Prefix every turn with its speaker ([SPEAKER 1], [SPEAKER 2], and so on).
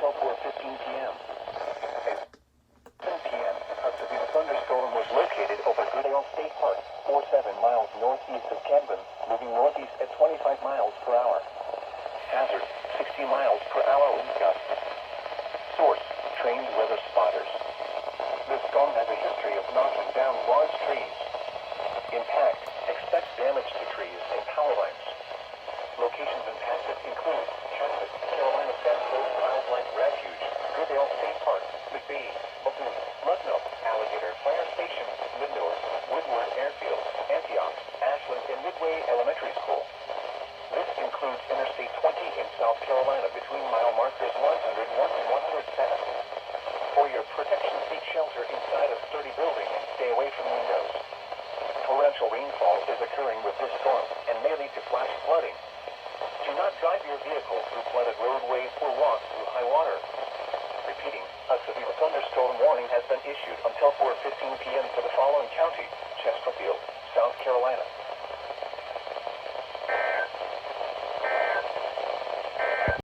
[SPEAKER 1] until 4:15 p.m. At 7 p.m., a severe thunderstorm was located over Goodale State Park, 47 miles northeast of Camden, moving northeast at 25 miles per hour. Hazard, 60 miles per hour wind gusts. Source, trained weather spotters. The storm has a history of knocking down large trees. Impact, expect damage to trees and power lines. Locations impacted include Chester, Carolina Central Wildlife Refuge, Goodale State Park, McBee, Muldoon, Ludlow, Alligator Fire Station, Lindor, Woodward Airfield, Antioch, Ashland, and Midway Elementary School. This includes Interstate 20 in South Carolina between mile markers 101 and 107. For your protection, seek shelter inside a sturdy building and stay away from windows. Torrential rainfall is occurring with this storm and may lead to flash flooding. Do not drive your vehicle through flooded roadways or walk through high water. Repeating, a severe thunderstorm warning has been issued until 4:15 p.m. for the following county: Chesterfield, South Carolina,